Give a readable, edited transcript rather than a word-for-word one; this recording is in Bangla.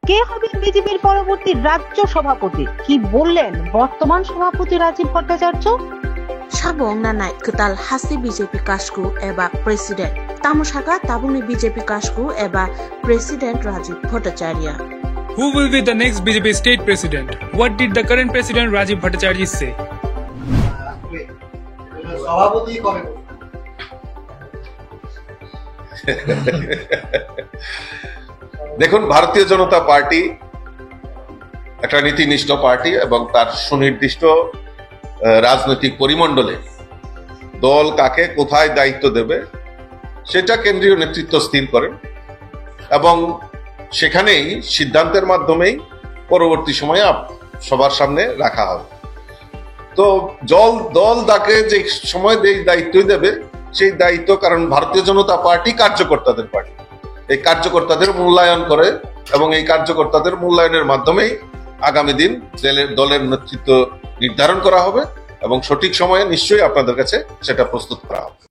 কে হবেন বিজেপির পরবর্তী রাজ্য সভাপতি, কি বললেন বর্তমান সভাপতি Rajib Bhattacharya? Sabong nanai ketal hasi BJP kasku eba presiden. Tamu saka tabuni BJP kasku eba President Rajiv Bhattacharya. Who will be the next BJP state president? What did the current president Rajiv Bhattacharya say? সভাপতি কবে? দেখুন, ভারতীয় জনতা পার্টি একটা নীতিনিষ্ঠ পার্টি এবং তার সুনির্দিষ্ট রাজনৈতিক পরিমণ্ডলে দল কাকে কোথায় দায়িত্ব দেবে সেটা কেন্দ্রীয় নেতৃত্ব স্থির করেন এবং সেখানেই সিদ্ধান্তের মাধ্যমেই পরবর্তী সময়ে সবার সামনে রাখা হবে। তো দল তাকে যে সময় দায়িত্বই দেবে সেই দায়িত্ব, কারণ ভারতীয় জনতা পার্টি কার্যকর্তাদের পার্টি, এই কার্যকর্তাদের মূল্যায়ন করে এবং এই কার্যকর্তাদের মূল্যায়নের মাধ্যমেই আগামী দিন দলের নেতৃত্ব নির্ধারণ করা হবে এবং সঠিক সময়ে নিশ্চয়ই আপনাদের কাছে সেটা প্রস্তুত করা হবে।